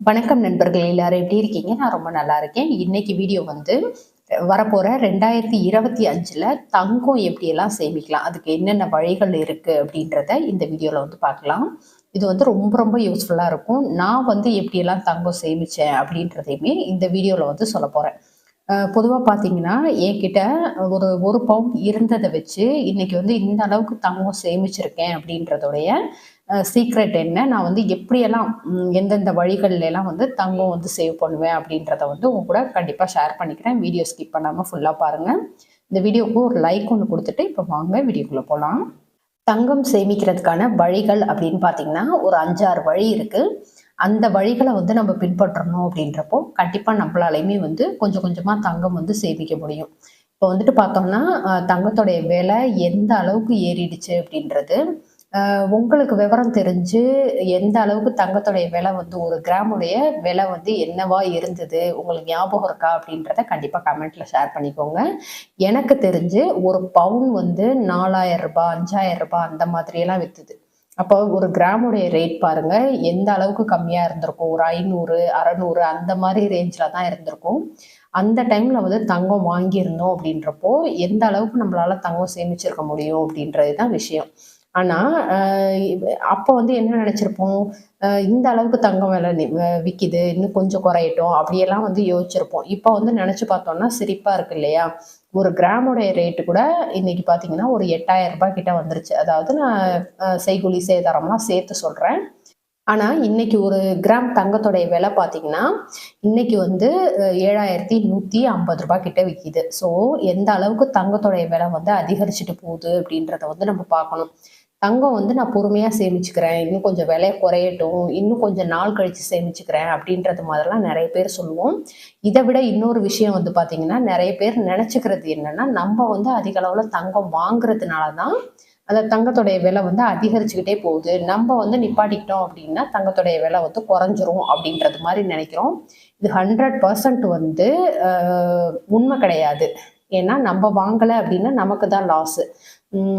வணக்கம் நண்பர்களே, எல்லாரும் எப்படி இருக்கீங்க? நான் ரொம்ப நல்லா இருக்கேன். இன்னைக்கு வீடியோ வந்து வரப்போற 2025ல தங்கம் எப்படியெல்லாம் சேமிக்கலாம், அதுக்கு என்னென்ன வழிகள் இருக்கு அப்படின்றத இந்த வீடியோல வந்து பார்க்கலாம். இது வந்து ரொம்ப ரொம்ப யூஸ்ஃபுல்லா இருக்கும். நான் வந்து எப்படியெல்லாம் தங்கம் சேமிச்சேன் அப்படின்றதையுமே இந்த வீடியோல வந்து சொல்ல போறேன். பொதுவா பார்த்தீங்கன்னா, என்கிட்ட ஒரு பவுண்ட் இருந்தத வச்சு இன்னைக்கு வந்து இந்த அளவுக்கு தங்கம் சேமிச்சிருக்கேன் அப்படின்றதோடைய சீக்ரெட் என்ன? நான் வந்து எப்படியெல்லாம் எந்தெந்த வழிகள்ல எல்லாம் வந்து தங்கம் வந்து சேவ் பண்ணுவேன் அப்படின்றத வந்து உங்க கூட கண்டிப்பா ஷேர் பண்ணிக்கிறேன். வீடியோ ஸ்கிப் பண்ணாம ஃபுல்லா பாருங்க. இந்த வீடியோவுக்கு ஒரு லைக் ஒண்ணு குடுத்துட்டு, இப்ப வாங்க வீடியோக்குள்ள போலாம். தங்கம் சேமிக்கிறதுக்கான வழிகள் அப்படின்னு பார்த்தீங்கன்னா, ஒரு 5, 6 வழி இருக்கு. அந்த வழிகள வந்து நம்ம பின்பற்றணும் அப்படின்றப்போ, கண்டிப்பா நம்பளாலயுமே வந்து கொஞ்சம் கொஞ்சமா தங்கம் வந்து சேமிக்க முடியும். இப்போ வந்துட்டு பார்த்தோம்னா, தங்கத்தோடைய விலை எந்த அளவுக்கு ஏறிடுச்சு அப்படின்றது, உங்களுக்கு விவரம் தெரிஞ்சு எந்த அளவுக்கு தங்கத்தோடைய விலை வந்து 1 கிராமுடைய விலை வந்து என்னவா இருந்தது, உங்களுக்கு ஞாபகம் இருக்கா? அப்படின்றத கண்டிப்பா கமெண்ட்ல ஷேர் பண்ணிக்கோங்க. எனக்கு தெரிஞ்சு 1 பவுன் வந்து ரூ. 4000 ரூ. 5000 அந்த மாதிரியெல்லாம் வித்துது. அப்போ 1 கிராமுடைய ரேட் பாருங்க, எந்த அளவுக்கு கம்மியா இருந்திருக்கும். ஒரு 500, 600 அந்த மாரி ரேஞ்ச்ல தான் இருந்திருக்கும். அந்த டைம்ல வந்து தங்கம் வாங்கியிருந்தோம் அப்படின்றப்போ, எந்த அளவுக்கு நம்மளால தங்கம் சேமிச்சிருக்க முடியும் அப்படின்றது தான் விஷயம். ஆனா, அ அப்போ வந்து என்ன நெனச்சிருப்போம், இந்த அளவுக்கு தங்கம் விலை விக்கிது, இன்னும் கொஞ்சம் குறையட்டும் அப்படியெல்லாம் வந்து யோசிச்சிருப்போம். இப்போ வந்து நெனச்சு பார்த்தோம்னா சிரிப்பா இருக்கு இல்லையா? 1 கிராமுடைய ரேட்டு கூட இன்னைக்கு பார்த்தீங்கன்னா, ஒரு ரூ. 8000 கிட்ட வந்துருச்சு. அதாவது நான் செய்கூலி, சேதாரம்லாம் சேர்த்து சொல்றேன். ஆனா, இன்னைக்கு 1 கிராம் தங்கத்தோடைய விலை பார்த்தீங்கன்னா, இன்னைக்கு வந்து ரூ. 7,150 கிட்ட விக்கிது. ஸோ, எந்த அளவுக்கு தங்கத்தோடைய விலை வந்து அதிகரிச்சுட்டு போகுது அப்படின்றத வந்து நம்ம பார்க்கணும். தங்கம் வந்து நான் பொறுமையா சேமிச்சுக்கிறேன். இன்னும் கொஞ்சம் விலை குறையட்டும். இன்னும் கொஞ்சம் நாள் கழிச்சு சேமிச்சுக்கிறேன் அப்படின்றது மாதிரிலாம் நெறைய பேர் சொல்லுவோம். இத விட இன்னொரு விஷயம் வந்து பார்த்தீங்கன்னா, நெறைய பேர் நெனச்சுக்கிறது என்னன்னா, நம்ம வந்து அதிக அளவுல தங்கம் வாங்குறதுனால தான் அந்த தங்கத்தோடைய விலை வந்து அதிகரிச்சுக்கிட்டே போகுது. நம்ம வந்து நிப்பாட்டிக்கிட்டோம் அப்படின்னா, தங்கத்தோடைய விலை வந்து குறைஞ்சிரும் அப்படின்றது மாரி நெனைக்கிறோம். இது 100% வந்து அ உண்மை கிடையாது. ஏன்னா, நம்ம வாங்கல அப்படின்னா நமக்கு தான் லாஸு.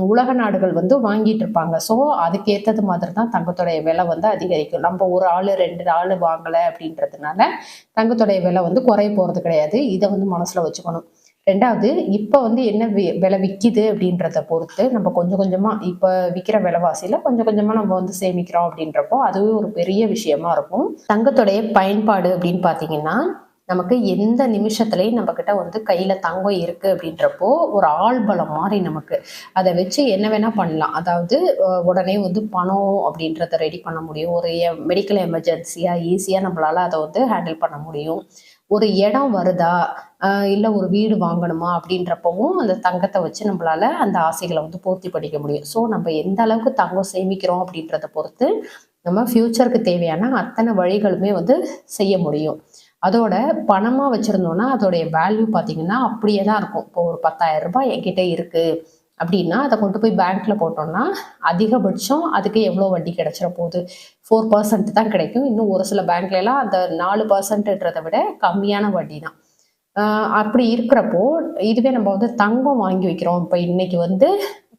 உலக நாடுகள் வந்து வாங்கிட்டு இருப்பாங்க. ஸோ, அதுக்கு ஏத்தது மாதிரி தான் தங்கத்தோடைய விலை வந்து அதிகரிக்கும். நம்ம 1 ஆளு, 2 ஆளு வாங்கல அப்படின்றதுனால, தங்கத்தோடைய விலை வந்து குறைய போறது கிடையாது. இத வந்து மனசுல வச்சுக்கணும். 2வது இப்ப வந்து என்ன விலை விக்கிது அப்படின்றத பொறுத்து, நம்ம கொஞ்சம் கொஞ்சமா இப்ப விக்கிற விலைவாசியில கொஞ்சம் கொஞ்சமா நம்ம வந்து சேமிக்கிறோம் அப்படின்றப்போ, அதுவே ஒரு பெரிய விஷயமா இருக்கும். தங்கத்தோடைய பயன்பாடு அப்படின்னு பார்த்தீங்கன்னா, நமக்கு எந்த நிமிஷத்துலயும் நம்மகிட்ட வந்து கையில தங்கம் இருக்கு அப்படின்றப்போ, ஒரு ஆள்பலம் மாரி நமக்கு. அத வச்சு என்ன வேணா பண்ணலாம். அதாவது உடனே வந்து பணம் அப்படின்றத ரெடி பண்ண முடியும். ஒரு மெடிக்கல் எமர்ஜென்சியா ஈஸியா நம்மளால அத வந்து ஹேண்டில் பண்ண முடியும். ஒரு இடம் வருதா, இல்ல ஒரு வீடு வாங்கணுமா அப்படின்றப்பவும் அந்த தங்கத்த வச்சு நம்மளால அந்த ஆசைகள வந்து பூர்த்தி பண்ணிக்க முடியும். ஸோ நம்ம எந்த அளவுக்கு தங்கம் சேமிக்கிறோம் அப்படின்றத பொறுத்து, நம்ம ஃபியூச்சருக்கு தேவையான அத்தன வழிகளுமே வந்து செய்ய முடியும். அதோட பணமா வச்சிருந்தோம்னா, அதோடைய வேல்யூ பார்த்தீங்கன்னா, அப்படியே தான் இருக்கும். இப்போ ஒரு ரூ. 10,000 என்கிட்ட இருக்கு அப்படின்னா, அத கொண்டு போய் பேங்க்ல போட்டோம்னா, அதிகபட்சம் அதுக்கு எவ்வளோ வட்டி கிடைச்சிற போகுது? 4% தான் கிடைக்கும். இன்னும் ஒரு சில பேங்க்லலாம் அந்த 4%ன்றத விட கம்மியான வட்டி தான். அ அப்படி இருக்கிறப்போ, இதுவே நம்ம வந்து தங்கம் வாங்கி வைக்கிறோம். இப்ப இன்னைக்கு வந்து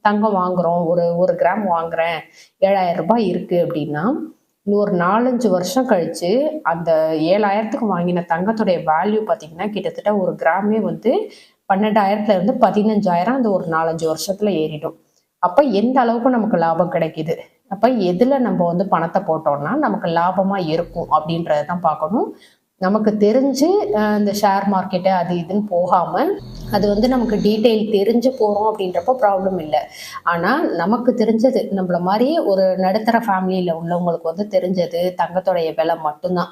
தங்கம் வாங்குறோம். ஒரு 1 கிராம் வாங்குறேன். ரூ. 7,000 இருக்கு அப்படின்னா, இன்னும் ஒரு 4, 5 வருஷம் கழிச்சு, அந்த 7,000க்கு வாங்கின தங்கத்துடைய வேல்யூ பார்த்தீங்கன்னா, கிட்டத்தட்ட 1 கிராமே வந்து 12,000த்துல இருந்து 15,000 அந்த ஒரு 4, 5 வருஷத்துல ஏறிடும். அப்ப எந்த அளவுக்கு நமக்கு லாபம் கிடைக்குது? அப்ப எதுல நம்ம வந்து பணத்த போட்டோம்னா, நமக்கு லாபமா இருக்கும் அப்படின்றத தான் பார்க்கணும். நமக்கு தெரிஞ்சு இந்த ஷேர் மார்க்கெட்டு அது இதுன்னு போகாம, அது வந்து நமக்கு டீட்டெயில் தெரிஞ்சு போறோம் அப்படின்றப்போ ப்ராப்ளம் இல்ல. ஆனா, நமக்கு தெரிஞ்சது நம்மள மாரி ஒரு நடுத்தர ஃபேமிலியில உள்ளவங்களுக்கு வந்து தெரிஞ்சது தங்கத்தோடைய விலை மட்டும் தான்.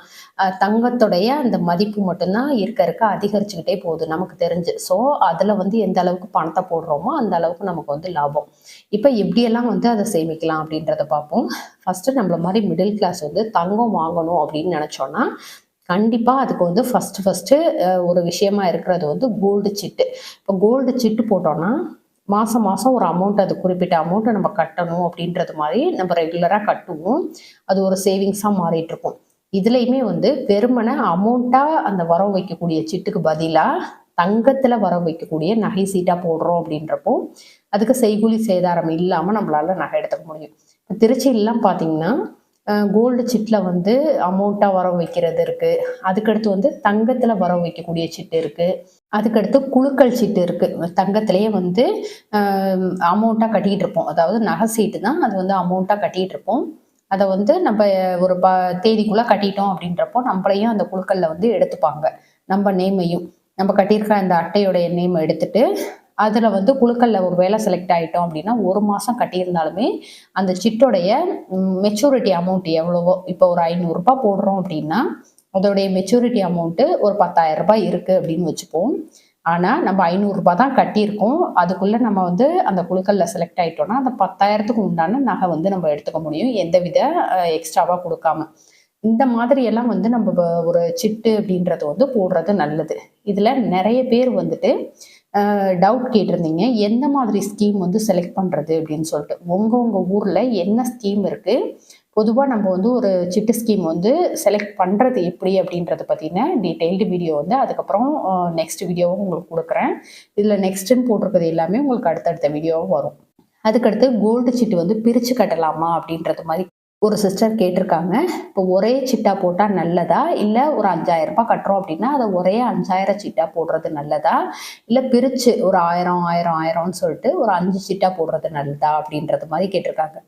தங்கத்தோடைய அந்த மதிப்பு மட்டும் தான் இருக்க இருக்க அதிகரிச்சுக்கிட்டே போகுது நமக்கு தெரிஞ்சு. ஸோ, அதுல வந்து எந்த அளவுக்கு பணத்த போடுறோமோ, அந்த அளவுக்கு நமக்கு வந்து லாபம். இப்ப எப்படியெல்லாம் வந்து அத சேமிக்கலாம் அப்படின்றத பார்ப்போம். ஃபர்ஸ்ட்டு நம்மள மாரி மிடில் கிளாஸ் வந்து தங்கம் வாங்கணும் அப்படின்னு நெனச்சோம்னா, கண்டிப்பா அதுக்கு வந்து ஃபர்ஸ்ட்டு ஒரு விஷயமா இருக்கிறது வந்து கோல்டு சிட்டு. இப்போ கோல்டு சிட்டு போட்டோம்னா, மாசம் மாசம் ஒரு அமௌண்ட் அது குறிப்பிட்ட அமௌண்ட்ட நம்ம கட்டணும் அப்படின்றது மாரி நம்ம ரெகுலரா கட்டுவோம். அது ஒரு சேவிங்ஸா மாறிட்டுருக்கும். இதுலயுமே வந்து வெறுமனே அமௌண்ட்டா அந்த வரவு வைக்கக்கூடிய சிட்டுக்கு பதிலா, தங்கத்துல வரவு வைக்கக்கூடிய நகை சீட்டா போடுறோம் அப்படின்றப்போ, அதுக்கு செய்கூலி சேதாரம் இல்லாம நம்மளால நகை எடுத்துக்க முடியும். இப்ப திருச்சியிலலாம் பார்த்தீங்கன்னா, கோல்டு சிட்டில் வந்து அமௌண்ட்டாக வர வைக்கிறது இருக்குது. அதுக்கடுத்து வந்து தங்கத்தில் வர வைக்கக்கூடிய சிட்டு இருக்குது. அதுக்கடுத்து குலுக்கல் சீட்டு இருக்குது. தங்கத்திலேயே வந்து அமௌண்ட்டாக கட்டிகிட்டு இருப்போம். அதாவது நகை சீட்டு தான், அது வந்து அமௌண்ட்டாக கட்டிகிட்டு இருப்போம். அதை வந்து நம்ம ஒரு தேதிக்குள்ளே கட்டிட்டோம் அப்படின்றப்போ நம்மளையும் அந்த குலுக்கல்ல வந்து எடுத்துப்பாங்க. நம்ம நேமையும் நம்ம கட்டியிருக்க அந்த அட்டையோடைய நேம் எடுத்துட்டு அதில் வந்து குலுக்கல்ல ஒரு வேலை செலக்ட் ஆகிட்டோம் அப்படின்னா 1 மாதம் கட்டியிருந்தாலுமே அந்த சிட்டோடைய மெச்சூரிட்டி அமௌண்ட் எவ்வளவோ, இப்போ ஒரு 500 ரூபாய் போடுறோம் அப்படின்னா அதோடைய மெச்சூரிட்டி அமௌண்ட்டு ஒரு 10,000 ரூபாய் இருக்குது அப்படின்னு வச்சுப்போம். ஆனால் நம்ம 500 ரூபாய் தான் கட்டியிருக்கோம். அதுக்குள்ளே நம்ம வந்து அந்த குலுக்கல்ல செலக்ட் ஆகிட்டோம்னா அந்த 10,000க்கு உண்டான நகை வந்து நம்ம எடுத்துக்க முடியும், எந்தவித எக்ஸ்ட்ராவாக கொடுக்காம. இந்த மாதிரி எல்லாம் வந்து நம்ம ஒரு சிட்டு அப்படின்றது வந்து போடுறது நல்லது. இதில் நிறைய பேர் வந்துட்டு டவுட் கேட்டிருந்தீங்க, எந்த மாதிரி ஸ்கீம் வந்து செலக்ட் பண்ணுறது அப்படின்னு சொல்லிட்டு. உங்கள் ஊரில் என்ன ஸ்கீம் இருக்குது, பொதுவாக நம்ம வந்து ஒரு சிட்டு ஸ்கீம் வந்து செலக்ட் பண்ணுறது எப்படி அப்படின்றத பற்றின டீட்டெயில்டு வீடியோ வந்து அதுக்கப்புறம் நெக்ஸ்ட் வீடியோவும் உங்களுக்கு கொடுக்குறேன். இதில் நெக்ஸ்ட்டுன்னு போட்டிருக்கிறது எல்லாமே உங்களுக்கு அடுத்தடுத்த வீடியோவும் வரும். அதுக்கடுத்து கோல்டு சிட்டு வந்து பிரித்து கட்டலாமா அப்படின்றது மாதிரி ஒரு சிஸ்டர் கேட்டிருக்காங்க. இப்போ ஒரே சிட்டா போட்டால் நல்லதா, இல்லை ஒரு 5,000 ரூபாய் கட்டுறோம் அப்படின்னா அதை ஒரே 5,000 சிட்டா போடுறது நல்லதா, இல்லை பிரித்து ஒரு 1000 1000 1000ன்னு சொல்லிட்டு ஒரு 5 சிட்டா போடுறது நல்லதா அப்படின்றது மாதிரி கேட்டிருக்காங்க.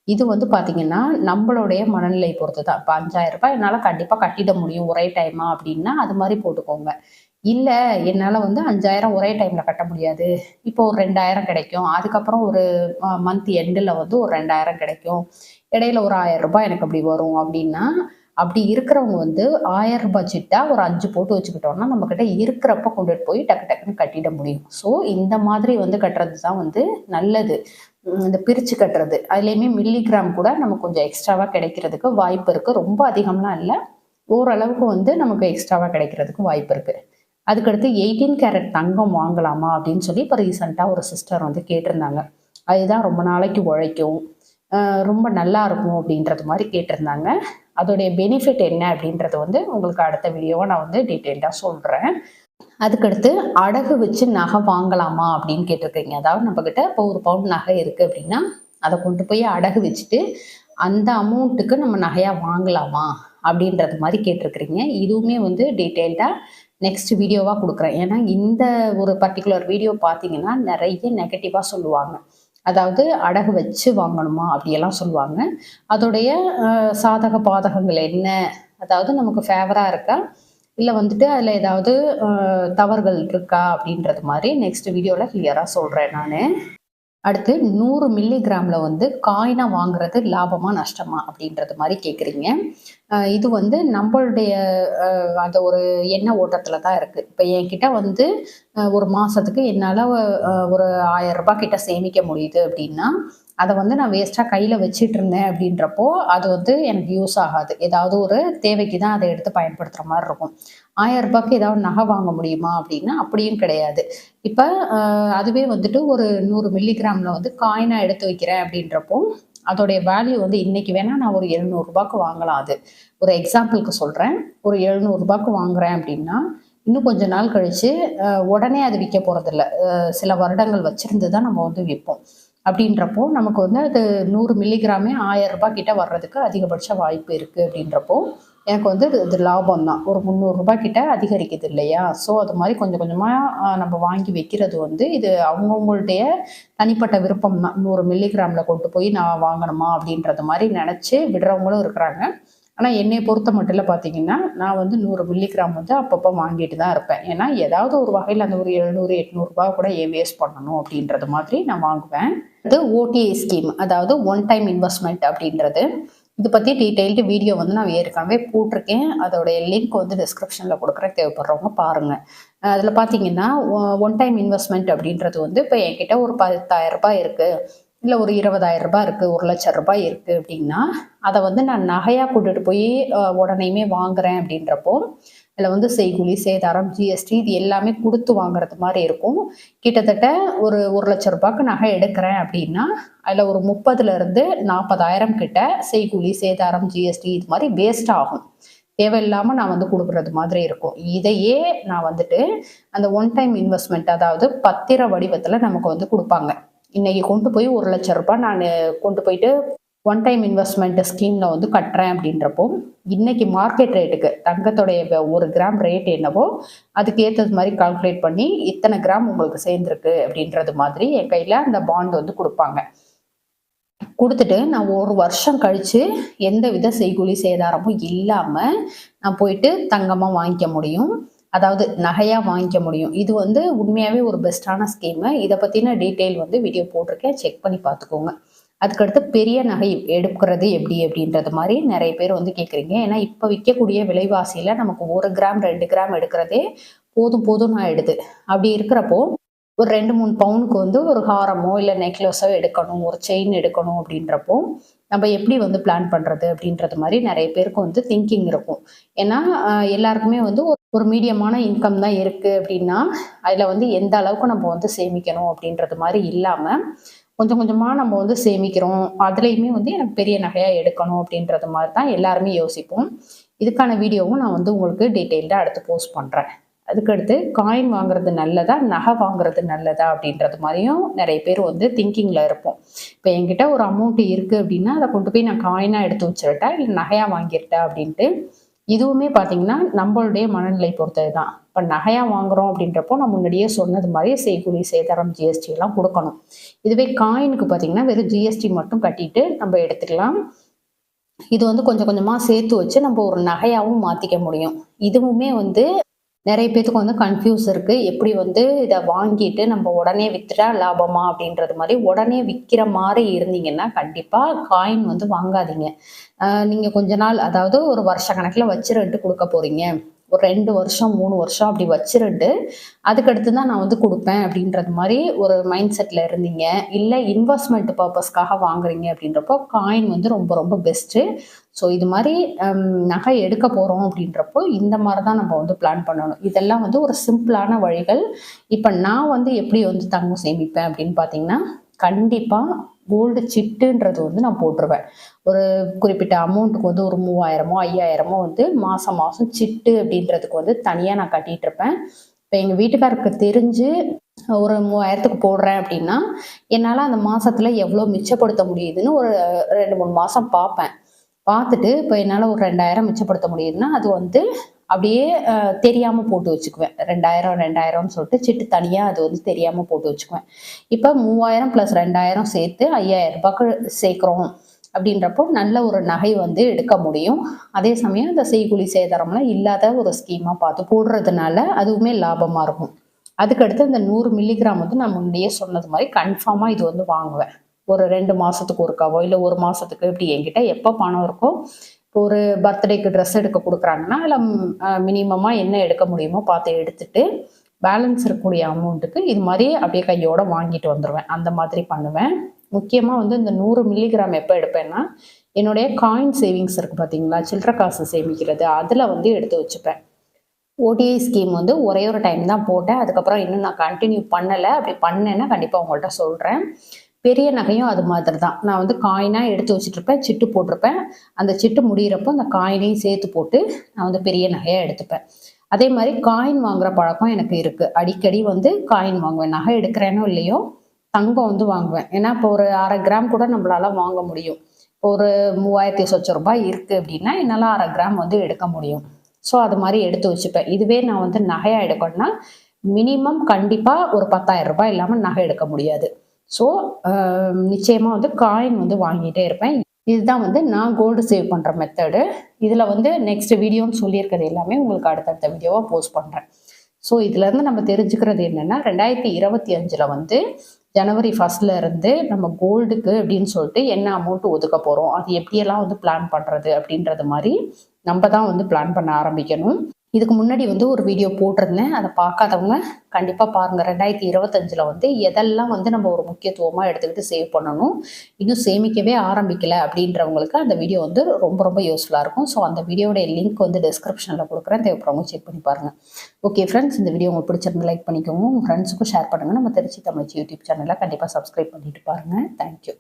இது வந்து பார்த்தீங்கன்னா நம்மளுடைய மனநிலை பொறுத்து தான். இப்போ 5,000 ரூபாய் என்னால் கண்டிப்பாக கட்டிட முடியும் ஒரே டைமா அப்படின்னா அது மாதிரி போட்டுக்கோங்க. இல்லை என்னால் வந்து 5,000 ஒரே டைமில் கட்ட முடியாது, இப்போ ஒரு 2,000 கிடைக்கும், அதுக்கப்புறம் ஒரு மந்த் எண்டில் வந்து ஒரு 2,000 கிடைக்கும், இடையில ஒரு 1,000 ரூபாய் எனக்கு அப்படி வரும் அப்படின்னா, அப்படி இருக்கிறவங்க வந்து 1,000 ரூபாய் சிட்டா ஒரு 5 போட்டு வச்சுக்கிட்டோம்னா நம்மக்கிட்ட இருக்கிறப்ப கொண்டுட்டு போய் டக்கு டக்குன்னு கட்டிட முடியும். ஸோ இந்த மாதிரி வந்து கட்டுறது தான் வந்து நல்லது. இந்த பிரித்து கட்டுறது அதுலேயுமே மில்லிகிராம் கூட நமக்கு கொஞ்சம் எக்ஸ்ட்ராவாக கிடைக்கிறதுக்கு வாய்ப்பு இருக்குது. ரொம்ப அதிகம்லாம் இல்லை, ஓரளவுக்கு வந்து நமக்கு எக்ஸ்ட்ராவாக கிடைக்கிறதுக்கு வாய்ப்பு இருக்குது. அதுக்கடுத்து 18 கேரட் தங்கம் வாங்கலாமா அப்படின்னு சொல்லி இப்போ ரீசெண்டாக ஒரு சிஸ்டர் வந்து கேட்டிருந்தாங்க. அதுதான் ரொம்ப நாளைக்கு உழைக்கும், ரொம்ப நல்லா இருக்கும் அப்படின்றது மாதிரி கேட்டிருந்தாங்க. அதோடைய பெனிஃபிட் என்ன அப்படின்றது வந்து உங்களுக்கு அடுத்த வீடியோவை நான் வந்து டீட்டெயில்டாக சொல்கிறேன். அதுக்கடுத்து அடகு வச்சு நகை வாங்கலாமா அப்படின்னு கேட்டிருக்கீங்க. அதாவது நம்மக்கிட்ட இப்போ 1 பவுன் நகை இருக்குது அப்படின்னா அதை கொண்டு போய் அடகு வச்சுட்டு அந்த அமௌண்ட்டுக்கு நம்ம நகையாக வாங்கலாமா அப்படின்றது மாதிரி கேட்டிருக்கிறீங்க. இதுவுமே வந்து டீட்டெயில்டாக நெக்ஸ்ட் வீடியோவாக கொடுக்குறேன். ஏன்னா இந்த ஒரு பர்டிகுலர் வீடியோ பார்த்தீங்கன்னா நிறைய நெகட்டிவாக சொல்லுவாங்க. அதாவது அடகு வச்சு வாங்கணுமா அப்படியெல்லாம் சொல்லுவாங்க. அதோடைய சாதக பாதகங்கள் என்ன, அதாவது நமக்கு ஃபேவராக இருக்கா, இல்லை வந்துட்டு அதில் ஏதாவது தவறுகள் இருக்கா அப்படின்றது மாதிரி நெக்ஸ்ட் வீடியோவில் கிளியராக சொல்கிறேன் நான். அடுத்து 100 மில்லிகிராமில் வந்து காயினாக வாங்குறது லாபமா நஷ்டமா அப்படின்றது மாதிரி கேட்குறீங்க. இது வந்து நம்மளுடைய அந்த ஒரு எண்ண ஓட்டத்தில் தான் இருக்குது. இப்போ என்கிட்ட வந்து ஒரு மாதத்துக்கு என்னால் ஒரு 1,000 ரூபாய் கிட்ட சேமிக்க முடியுது அப்படின்னா அதை வந்து நான் வேஸ்ட்டாக கையில் வச்சிட்டு இருந்தேன் அப்படின்றப்போ அது வந்து எனக்கு யூஸ் ஆகாது. ஏதாவது ஒரு தேவைக்கு தான் அதை எடுத்து பயன்படுத்துகிற மாதிரி இருக்கும். 1,000 ரூபாய்க்கு ஏதாவது நகை வாங்க முடியுமா அப்படின்னா அப்படியும் கிடையாது. இப்போ அதுவே வந்துட்டு ஒரு 100 மில்லிகிராமில் வந்து காயினாக எடுத்து வைக்கிறேன் அப்படின்றப்போ அதோடைய வேல்யூ வந்து இன்றைக்கி வேணால் நான் ஒரு 700 ரூபாய்க்கு வாங்கலாம். அது ஒரு எக்ஸாம்பிளுக்கு சொல்கிறேன். ஒரு 700 ரூபாய்க்கு வாங்குறேன் அப்படின்னா இன்னும் கொஞ்ச நாள் கழித்து உடனே அது விற்க போகிறதில்ல, சில வருடங்கள் வச்சுருந்து தான் நம்ம வந்து விற்போம். அப்படின்றப்போ நமக்கு வந்து அது 100 மில்லிகிராமே 1,000 ரூபாய் கிட்ட வர்றதுக்கு அதிகபட்ச வாய்ப்பு இருக்குது. அப்படின்றப்போ எனக்கு வந்து இது லாபம் தான், ஒரு 300 ரூபாய் கிட்ட அதிகரிக்குது இல்லையா. ஸோ அது மாதிரி கொஞ்சம் கொஞ்சமாக நம்ம வாங்கி வைக்கிறது வந்து இது அவங்கவுங்களுடைய தனிப்பட்ட விருப்பம் தான். 100 மில்லிகிராமில் கொண்டு போய் நான் வாங்கணுமா அப்படின்றது மாதிரி நினச்சி விடுறவங்களும் இருக்கிறாங்க. ஆனால் என்னை பொறுத்த மட்டும் பார்த்தீங்கன்னா நான் வந்து 100 மில்லிகிராம் வந்து அப்பப்போ வாங்கிட்டு தான் இருப்பேன். ஏன்னா ஏதாவது ஒரு வகையில் அந்த ஒரு 700 800 ரூபாய் கூட ஏன் வேஸ்ட் பண்ணணும் அப்படின்றது மாதிரி நான் வாங்குவேன். இது ஓடிஐ ஸ்கீம், அதாவது ஒன் டைம் இன்வெஸ்ட்மெண்ட் அப்படின்றது. இது பற்றி டீட்டெயில்டு வீடியோ வந்து நான் ஏற்கனவே போட்டிருக்கேன். அதோடைய லிங்க் வந்து டிஸ்கிரிப்ஷனில் கொடுக்குறேன், தேவைப்படுறவங்க பாருங்கள். அதில் பார்த்தீங்கன்னா ஒன் டைம் இன்வெஸ்ட்மெண்ட் அப்படின்றது வந்து இப்போ என்கிட்ட ஒரு 10,000 ரூபாய் இருக்குது, இல்லை ஒரு 20,000 ரூபாய் இருக்குது, 1,00,000 ரூபாய் இருக்குது அப்படின்னா அதை வந்து நான் நகையாக கூட்டிகிட்டு போய் உடனேயுமே வாங்குறேன் அப்படின்றப்போ அதில் வந்து செய்கூலி சேதாரம் ஜிஎஸ்டி இது எல்லாமே கொடுத்து வாங்குறது மாதிரி இருக்கும். கிட்டத்தட்ட ஒரு 1,00,000 ரூபாய்க்கு நகை எடுக்கிறேன் அப்படின்னா அதில் ஒரு 30,000 40,000 கிட்ட செய்கூலி சேதாரம் ஜிஎஸ்டி இது மாதிரி வேஸ்ட் ஆகும். தேவையில்லாமல் நான் வந்து கொடுக்குறது மாதிரி இருக்கும். இதையே நான் வந்துட்டு அந்த ஒன் டைம் இன்வெஸ்ட்மெண்ட், அதாவது பத்திர வடிவத்தில் நமக்கு வந்து கொடுப்பாங்க. இன்னைக்கு கொண்டு போய் 1,00,000 ரூபாய் நான் கொண்டு போயிட்டு ஒன் டைம் இன்வெஸ்ட்மெண்ட் ஸ்கீமில் வந்து கட்டுறேன் அப்படின்றப்போ இன்னைக்கு மார்க்கெட் ரேட்டுக்கு தங்கத்தோடைய 1 கிராம் ரேட் என்னவோ அதுக்கு ஏற்றது மாதிரி கால்குலேட் பண்ணி இத்தனை கிராம் உங்களுக்கு சேர்ந்துருக்கு அப்படின்றது மாதிரி என் கையில் அந்த பாண்ட் வந்து கொடுப்பாங்க. கொடுத்துட்டு நான் 1 வருஷம் கழித்து எந்த வித செய்கூலி சேதாரமும் இல்லாமல் நான் போயிட்டு தங்கமாக வாங்கிக்க முடியும், அதாவது நகையாக வாங்கிக்க முடியும். இது வந்து உண்மையாகவே ஒரு பெஸ்ட்டான ஸ்கீமு. இதை பற்றின டீட்டெயில் வந்து வீடியோ போட்டிருக்கேன், செக் பண்ணி பார்த்துக்கோங்க. அதுக்கடுத்து பெரிய நகை எடுக்கிறது எப்படி அப்படின்றது மாதிரி நிறைய பேர் வந்து கேட்குறீங்க. ஏன்னா இப்போ விற்கக்கூடிய விலைவாசியில் நமக்கு 1 கிராம் 2 கிராம் எடுக்கிறதே போதும் போதும்னு ஆயிடுது. அப்படி இருக்கிறப்போ ஒரு 2-3 பவுனுக்கு வந்து ஒரு ஹாரமோ இல்லை நெக்லஸோ எடுக்கணும், ஒரு செயின் எடுக்கணும் அப்படின்றப்போ நம்ம எப்படி வந்து பிளான் பண்ணுறது அப்படின்றது மாதிரி நிறைய பேருக்கு வந்து திங்கிங் இருக்கும். ஏன்னா எல்லாருக்குமே வந்து ஒரு மீடியமான இன்கம் தான் இருக்குது அப்படின்னா அதில் வந்து எந்த அளவுக்கு நம்ம வந்து சேமிக்கணும் அப்படின்றது மாதிரி இல்லாமல் கொஞ்சம் கொஞ்சமாக நம்ம வந்து சேமிக்கிறோம், அதுலேயுமே வந்து எனக்கு பெரிய நகையாக எடுக்கணும் அப்படின்றது மாதிரி தான் எல்லாருமே யோசிப்போம். இதுக்கான வீடியோவும் நான் வந்து உங்களுக்கு டீட்டெயில்டாக அடுத்து போஸ்ட் பண்ணுறேன். அதுக்கடுத்து காயின் வாங்குறது நல்லதா, நகை வாங்குறது நல்லதா அப்படின்றது மாதிரியும் நிறைய பேர் வந்து திங்கிங்கில் இருப்போம். இப்போ என்கிட்ட ஒரு அமௌண்ட் இருக்குது அப்படின்னா அதை கொண்டு போய் நான் காயினாக எடுத்து வச்சுருட்டேன் இல்லை நகையாக வாங்கிட்டேன் அப்படின்ட்டு. இதுவுமே பார்த்தீங்கன்னா நம்மளுடைய மனநிலை பொறுத்தது தான். இப்போ நகையாக வாங்குறோம் அப்படின்றப்போ நான் முன்னாடியே சொன்னது மாதிரி செய்கூலி சேதாரம் ஜிஎஸ்டி எல்லாம் கொடுக்கணும். இதுவே காயினுக்கு பார்த்தீங்கன்னா வெறும் ஜிஎஸ்டி மட்டும் கட்டிட்டு நம்ம எடுத்துக்கலாம். இது வந்து கொஞ்சம் கொஞ்சமாக சேர்த்து வச்சு நம்ம ஒரு நகையாகவும் மாற்றிக்க முடியும். இதுவுமே வந்து நிறைய பேத்துக்கு வந்து கன்ஃபியூஸ் இருக்குது. எப்படி வந்து இதை வாங்கிட்டு நம்ம உடனே விற்றுட்டா லாபமா அப்படின்றது மாதிரி. உடனே விற்கிற மாதிரி இருந்தீங்கன்னா கண்டிப்பாக காயின் வந்து வாங்காதீங்க. நீங்கள் கொஞ்ச நாள், அதாவது ஒரு வருஷ கணக்கில் வச்சுருன்ட்டு கொடுக்க போகிறீங்க, ஒரு 2 வருஷம் 3 வருஷம் அப்படி வச்சுருந்து அதுக்கடுத்து தான் நான் வந்து கொடுப்பேன் அப்படின்றது மாதிரி ஒரு மைண்ட் செட்டில் இருந்தீங்க, இல்லை இன்வெஸ்ட்மெண்ட் பர்பஸ்க்காக வாங்குறீங்க அப்படின்றப்போ காயின் வந்து ரொம்ப ரொம்ப பெஸ்ட்டு. ஸோ இது மாதிரி நகை எடுக்க போகிறோம் அப்படின்றப்போ இந்த மாதிரி தான் நம்ம வந்து பிளான் பண்ணணும். இதெல்லாம் வந்து ஒரு சிம்பிளான வழிகள். இப்போ நான் வந்து எப்படி வந்து தங்கம் சேமிப்பேன் அப்படின்னு பார்த்தீங்கன்னா, கண்டிப்பாக கோல்டு சிட்டுன்றது வந்து நான் போட்டுருவேன். ஒரு குறிப்பிட்ட அமௌண்ட்டுக்கு வந்து ஒரு 3000மோ 5000மோ வந்து மாதம் மாதம் சிட்டு அப்படின்றதுக்கு வந்து தனியாக நான் கட்டிகிட்டு இருப்பேன். இப்போ எங்கள் வீட்டுக்காருக்கு தெரிஞ்சு ஒரு 3000க்கு போடுறேன் அப்படின்னா என்னால் அந்த மாதத்தில் எவ்வளோ மிச்சப்படுத்த முடியுதுன்னு ஒரு 2-3 மாதம் பார்ப்பேன். பார்த்துட்டு இப்போ என்னால் ஒரு 2000 மிச்சப்படுத்த முடியுதுன்னா அது வந்து அப்படியே தெரியாமல் போட்டு வச்சுக்குவேன். 2000 சொல்லிட்டு சிட்டு தனியாக அது வந்து தெரியாமல் போட்டு வச்சுக்குவேன். இப்போ 3000 + 2000 சேர்த்து 5000 ரூபாய்க்கு சேர்க்குறோம் அப்படின்றப்போ நல்ல ஒரு நகை வந்து எடுக்க முடியும். அதே சமயம் இந்த செய்கூலி சேதாரம்லாம் இல்லாத ஒரு ஸ்கீமாக பார்த்து போடுறதுனால அதுவுமே லாபமாக இருக்கும். அதுக்கடுத்து இந்த 100 மில்லிகிராம் வந்து நான் முன்னாடியே சொன்னது மாதிரி கன்ஃபார்மாக இது வந்து வாங்குவேன். ஒரு 2 மாதத்துக்கு ஒருக்காவோ இல்லை 1 மாதத்துக்கு, இப்படி என்கிட்ட எப்போ பணம் இருக்கோ, இப்போ ஒரு பர்த்டேக்கு ட்ரெஸ் எடுக்க கொடுக்குறாங்கன்னா இல்லை மினிமமாக என்ன எடுக்க முடியுமோ பார்த்து எடுத்துட்டு பேலன்ஸ் இருக்கக்கூடிய அமௌண்ட்டுக்கு இது மாதிரி அப்படியே கையோட வாங்கிட்டு வந்துடுவேன். அந்த மாதிரி பண்ணுவேன். முக்கியமாக வந்து இந்த 100 மில்லிகிராம் எப்போ எடுப்பேன்னா என்னுடைய காயின் சேவிங்ஸ் இருக்குது பார்த்தீங்களா, சில்லற காசு சேமிக்கிறது, அதில் வந்து எடுத்து வச்சுப்பேன். ஓடிஐ ஸ்கீம் வந்து ஒரே ஒரு டைம் தான் போட்டேன். அதுக்கப்புறம் இன்னும் நான் கண்டினியூ பண்ணலை. அப்படி பண்ணேன்னா கண்டிப்பாக உங்கள்கிட்ட சொல்கிறேன். பெரிய நகையும் அது மாதிரி தான். நான் வந்து காயினாக எடுத்து வச்சுட்ருப்பேன், சிட்டு போட்டிருப்பேன். அந்த சிட்டு முடிகிறப்போ அந்த காயினையும் சேர்த்து போட்டு நான் வந்து பெரிய நகையாக எடுத்துப்பேன். அதே மாதிரி காயின் வாங்குகிற பழக்கம் எனக்கு இருக்குது. அடிக்கடி வந்து காயின் வாங்குவேன். நகை எடுக்கிறேனோ இல்லையோ தங்கம் வந்து வாங்குவேன். ஏன்னா இப்போ ஒரு 1/2 கிராம் கூட நம்மளால வாங்க முடியும். ஒரு 3000 சொச்ச ரூபாய் இருக்குது அப்படின்னா என்னால் 1/2 கிராம் வந்து எடுக்க முடியும். ஸோ அது மாதிரி எடுத்து வச்சுப்பேன். இதுவே நான் வந்து நகையாக எடுக்கணும்னா மினிமம் கண்டிப்பாக ஒரு 10,000 ரூபாய் இல்லாமல் நகை எடுக்க முடியாது. ஸோ நிச்சயமாக வந்து காயின் வந்து வாங்கிட்டே இருப்பேன். இதுதான் வந்து நான் கோல்டு சேவ் பண்ணுற மெத்தடு. இதில் வந்து நெக்ஸ்ட் வீடியோன்னு சொல்லியிருக்கிறது எல்லாமே உங்களுக்கு அடுத்தடுத்த வீடியோவாக போஸ்ட் பண்ணுறேன். ஸோ இதுலேருந்து நம்ம தெரிஞ்சுக்கிறது என்னென்னா 2025 வந்து ஜனவரி 1 இருந்து நம்ம கோல்டுக்கு அப்படின்னு சொல்லிட்டு என்ன அமௌண்ட் ஒதுக்க போகிறோம், அது எப்படியெல்லாம் வந்து பிளான் பண்ணுறது அப்படின்றது மாதிரி நம்ம தான் வந்து பிளான் பண்ண ஆரம்பிக்கணும். இதுக்கு முன்னாடி வந்து ஒரு வீடியோ போட்டிருந்தேன், அதை பார்க்காதவங்க கண்டிப்பாக பாருங்கள். 2025 வந்து எதெல்லாம் வந்து நம்ம ஒரு முக்கியத்துவமாக எடுத்துக்கிட்டு சேவ் பண்ணணும், இன்னும் சேமிக்கவே ஆரம்பிக்கலை அப்படின்றவங்களுக்கு அந்த வீடியோ வந்து ரொம்ப ரொம்ப யூஸ்ஃபுல்லாக இருக்கும். ஸோ அந்த வீடியோடைய லிங்க் வந்து டிஸ்கிரிப்ஷனில் கொடுக்குறேன், தேவைப்படுறவங்க செக் பண்ணி பாருங்கள். ஓகே ஃப்ரெண்ட்ஸ், இந்த வீடியோ உங்களுக்கு பிடிச்சிருந்து லைக் பண்ணிக்கோங்க, உங்கள் ஃப்ரெண்ட்ஸுக்கும் ஷேர் பண்ணுங்கள். நம்ம திருச்சி தமிழ் யூடியூப் சேனலை கண்டிப்பாக சப்ஸ்கிரைப் பண்ணிட்டு பாருங்கள். தேங்க்யூ.